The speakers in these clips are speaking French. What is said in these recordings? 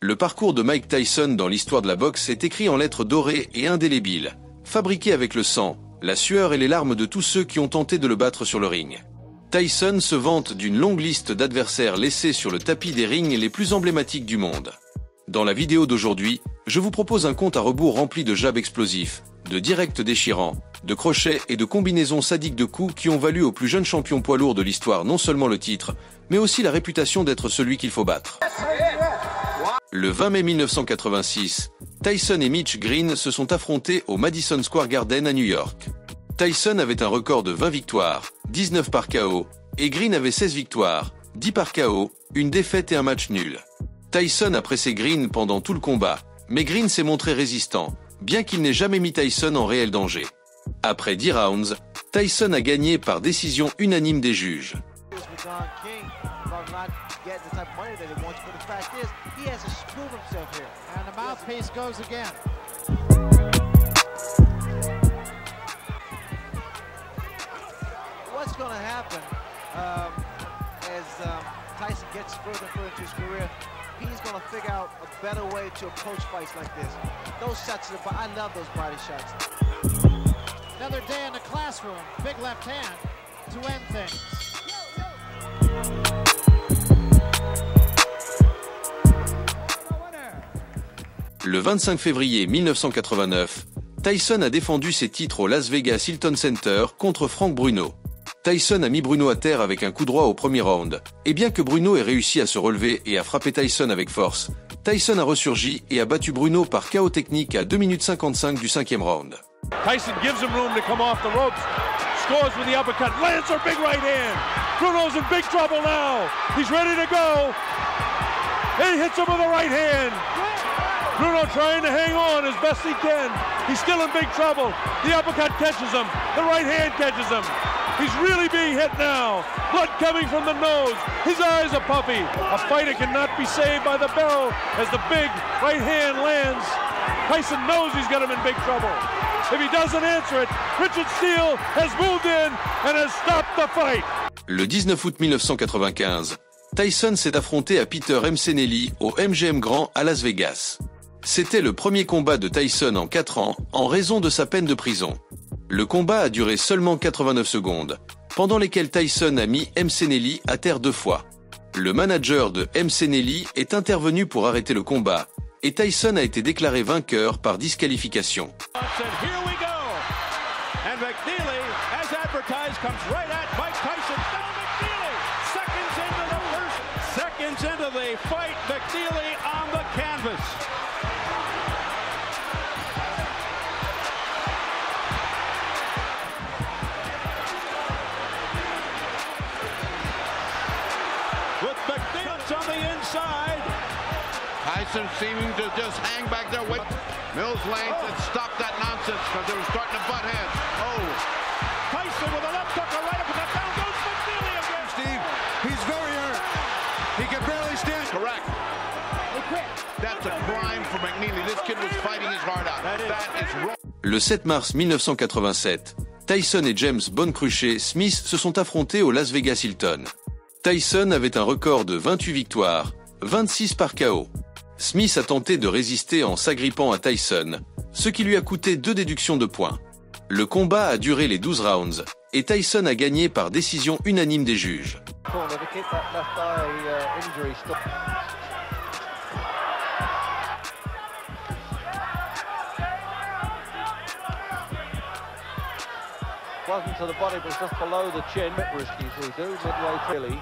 Le parcours de Mike Tyson dans l'histoire de la boxe est écrit en lettres dorées et indélébiles, fabriqué avec le sang, la sueur et les larmes de tous ceux qui ont tenté de le battre sur le ring. Tyson se vante d'une longue liste d'adversaires laissés sur le tapis des rings les plus emblématiques du monde. Dans la vidéo d'aujourd'hui, je vous propose un compte à rebours rempli de jabs explosifs, de directs déchirants, de crochets et de combinaisons sadiques de coups qui ont valu au plus jeune champion poids lourd de l'histoire non seulement le titre, mais aussi la réputation d'être celui qu'il faut battre. Le 20 mai 1986, Tyson et Mitch Green se sont affrontés au Madison Square Garden à New York. Tyson avait un record de 20 victoires, 19 par KO, et Green avait 16 victoires, 10 par KO, une défaite et un match nul. Tyson a pressé Green pendant tout le combat, mais Green s'est montré résistant, bien qu'il n'ait jamais mis Tyson en réel danger. Après 10 rounds, Tyson a gagné par décision unanime des juges. What's going to happen as Tyson gets further and further into his career, he's going to figure out a better way to approach fights like this. Those shots, I love those body shots. Another day in the classroom, big left hand to end things. Le 25 février 1989, Tyson a défendu ses titres au Las Vegas Hilton Center contre Frank Bruno. Tyson a mis Bruno à terre avec un coup droit au premier round, et bien que Bruno ait réussi à se relever et à frapper Tyson avec force, Tyson a ressurgi et a battu Bruno par KO technique à 2 minutes 55 du 5e round. Tyson gives him room to come off the ropes, scores with the uppercut, lands her big right hand. Bruno's in big trouble now. He's ready to go. He hits him with the right hand. Bruno trying to hang on as best he can. He's still in big trouble. The uppercut catches him. The right hand catches him. He's really being hit now. Blood coming from the nose. His eyes are puffy. A fighter cannot be saved by the bell as the big right hand lands. Tyson knows he's got him in big trouble. If he doesn't answer it, Richard Steele has moved in and has stopped the fight. Le 19 août 1995, Tyson s'est affronté à Peter McNeely au MGM Grand à Las Vegas. C'était le premier combat de Tyson en 4 ans en raison de sa peine de prison. Le combat a duré seulement 89 secondes, pendant lesquelles Tyson a mis McNeely à terre 2 fois. Le manager de McNeely est intervenu pour arrêter le combat, et Tyson a été déclaré vainqueur par disqualification. With McNeely on the inside. Tyson seeming to just hang back there. Mills Lane had stopped that nonsense because they were starting to butt heads. Oh. Tyson with a left hook, a right uppercut. Down goes McNeely again. Steve, he's very hurt. He can barely stand. Correct. That's a crime for McNeely. This kid was fighting his heart out. That is wrong. Le 7 mars 1987, Tyson et James Boncruchet Smith se sont affrontés au Las Vegas Hilton. Tyson avait un record de 28 victoires, 26 par KO. Smith a tenté de résister en s'agrippant à Tyson, ce qui lui a coûté 2 déductions de points. Le combat a duré les 12 rounds, et Tyson a gagné par décision unanime des juges. Wasn't to the body, but just below the chin. Risky to do, midway really.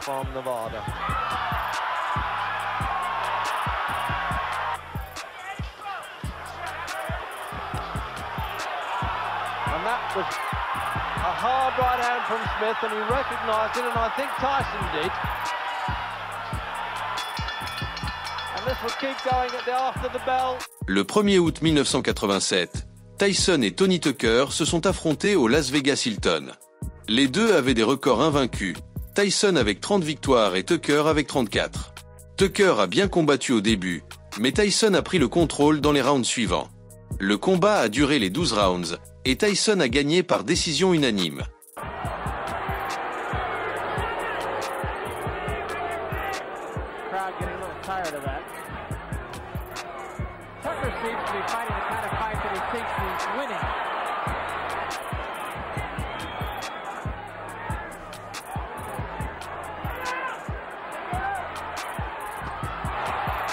From Nevada. And that was a hard right hand from Smith, and he recognised it, and I think Tyson did. And this will keep going after the bell. Le 1er août 1987, Tyson et Tony Tucker se sont affrontés au Las Vegas Hilton. Les deux avaient des records invaincus, Tyson avec 30 victoires et Tucker avec 34. Tucker a bien combattu au début, mais Tyson a pris le contrôle dans les rounds suivants. Le combat a duré les 12 rounds, et Tyson a gagné par décision unanime. tired of that. Tucker seems to be fighting the kind of fight that he thinks he's winning.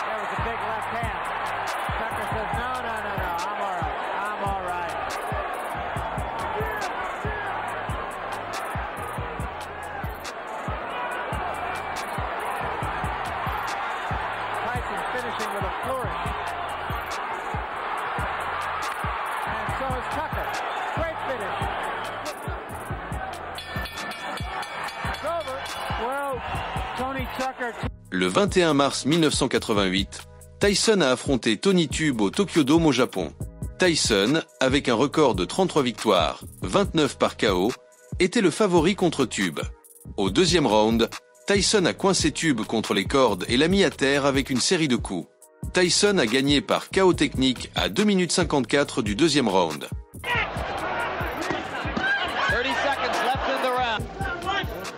There was a big left hand. Tucker says, no, I'm all right. I'm all right. Tyson finishing with a flourish. And so is Tucker. Great finish. It's over. Well, Tony Tucker. Le 21 mars 1988, Tyson a affronté Tony Tube au Tokyo Dome au Japon. Tyson, avec un record de 33 victoires, 29 par KO, était le favori contre Tube. Au deuxième round, Tyson a coincé Tube contre les cordes et l'a mis à terre avec une série de coups. Tyson a gagné par KO technique à 2 minutes 54 du deuxième round. 30 seconds left in the round.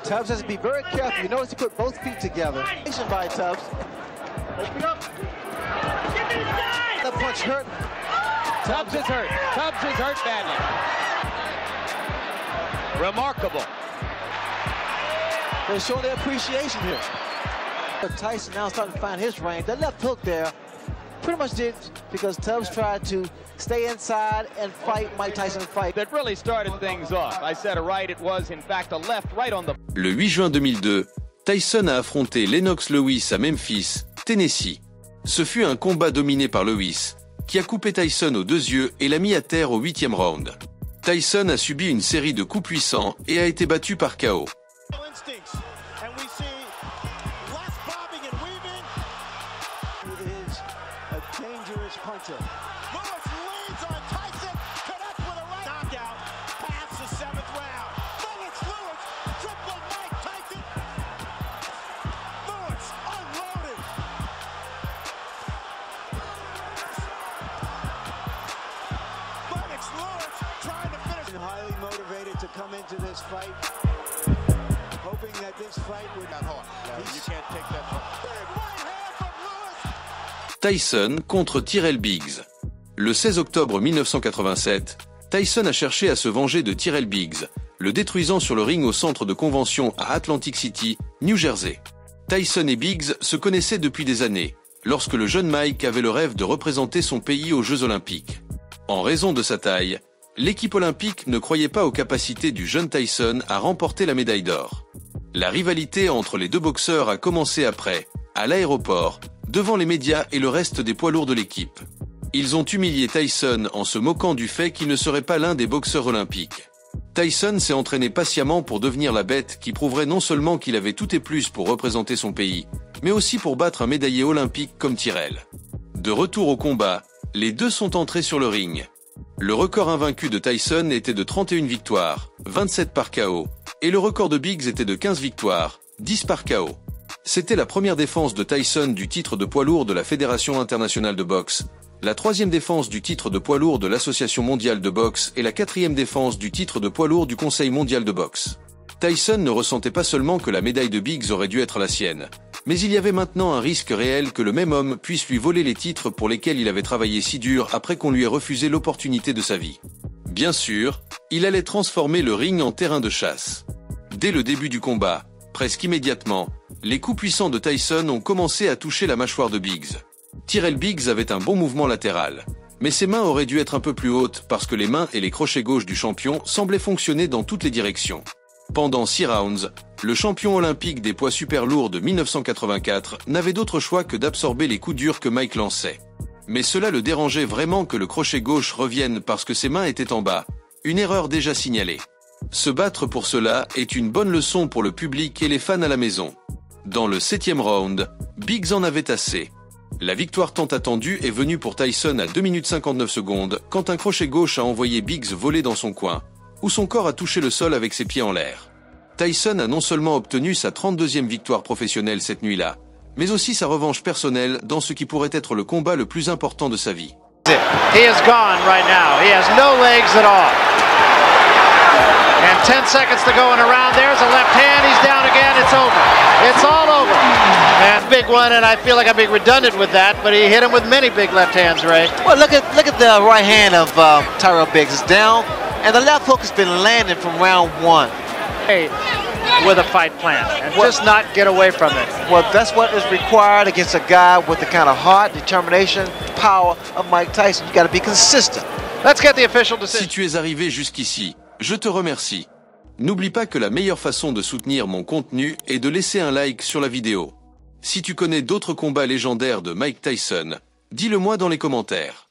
Tubbs has to be very careful. You notice he put both feet together. By Tubbs. The punch hurt. Tubbs is hurt. Tubbs is hurt badly. Remarkable. They're showing their appreciation here. But Tyson now starting to find his range. That left hook there pretty much did because Tubbs tried to stay inside and fight Mike Tyson fight. That really started things off. I said a right, it was in fact a left, right on the... Le 8 juin 2002, Tyson a affronté Lennox Lewis à Memphis, Tennessee. Ce fut un combat dominé par Lewis, qui a coupé Tyson aux deux yeux et l'a mis à terre au 8e round. Tyson a subi une série de coups puissants et a été battu par KO. Come into this fight, hoping that this fight would not hard. You can't take that fight. Tyson contre Tyrell Biggs. Le 16 octobre 1987, Tyson a cherché à se venger de Tyrell Biggs, le détruisant sur le ring au centre de convention à Atlantic City, New Jersey. Tyson et Biggs se connaissaient depuis des années, lorsque le jeune Mike avait le rêve de représenter son pays aux Jeux Olympiques. En raison de sa taille, l'équipe olympique ne croyait pas aux capacités du jeune Tyson à remporter la médaille d'or. La rivalité entre les deux boxeurs a commencé après, à l'aéroport, devant les médias et le reste des poids lourds de l'équipe. Ils ont humilié Tyson en se moquant du fait qu'il ne serait pas l'un des boxeurs olympiques. Tyson s'est entraîné patiemment pour devenir la bête qui prouverait non seulement qu'il avait tout et plus pour représenter son pays, mais aussi pour battre un médaillé olympique comme Tyrell. De retour au combat, les deux sont entrés sur le ring. Le record invaincu de Tyson était de 31 victoires, 27 par KO, et le record de Biggs était de 15 victoires, 10 par KO. C'était la première défense de Tyson du titre de poids lourd de la Fédération internationale de boxe, la troisième défense du titre de poids lourd de l'Association mondiale de boxe et la quatrième défense du titre de poids lourd du Conseil mondial de boxe. Tyson ne ressentait pas seulement que la médaille de Biggs aurait dû être la sienne, mais il y avait maintenant un risque réel que le même homme puisse lui voler les titres pour lesquels il avait travaillé si dur après qu'on lui ait refusé l'opportunité de sa vie. Bien sûr, il allait transformer le ring en terrain de chasse. Dès le début du combat, presque immédiatement, les coups puissants de Tyson ont commencé à toucher la mâchoire de Biggs. Tyrell Biggs avait un bon mouvement latéral, mais ses mains auraient dû être un peu plus hautes parce que les mains et les crochets gauche du champion semblaient fonctionner dans toutes les directions. Pendant 6 rounds, le champion olympique des poids super lourds de 1984 n'avait d'autre choix que d'absorber les coups durs que Mike lançait. Mais cela le dérangeait vraiment que le crochet gauche revienne parce que ses mains étaient en bas, une erreur déjà signalée. Se battre pour cela est une bonne leçon pour le public et les fans à la maison. Dans le 7e round, Biggs en avait assez. La victoire tant attendue est venue pour Tyson à 2 minutes 59 secondes quand un crochet gauche a envoyé Biggs voler dans son coin, où son corps a touché le sol avec ses pieds en l'air. Tyson a non seulement obtenu sa 32e victoire professionnelle cette nuit-là, mais aussi sa revanche personnelle dans ce qui pourrait être le combat le plus important de sa vie. He is gone right now. He has no legs at all. And 10 seconds to go in a round. There's a left hand. He's down again. It's over. It's all over. And big one, and I feel like I'm being redundant with that, but he hit him with many big left hands, Ray. Well, look at the right hand of Tyrell Biggs. It's down, and the left hook has been landing from round one. Hey, with a fight plan, and just not get away from it. Well, that's what is required against a guy with the kind of heart, determination, power of Mike Tyson. You got to be consistent. Let's get the official decision. Si tu es arrivé jusqu'ici, je te remercie. N'oublie pas que la meilleure façon de soutenir mon contenu est de laisser un like sur la vidéo. Si tu connais d'autres combats légendaires de Mike Tyson, dis-le moi dans les commentaires.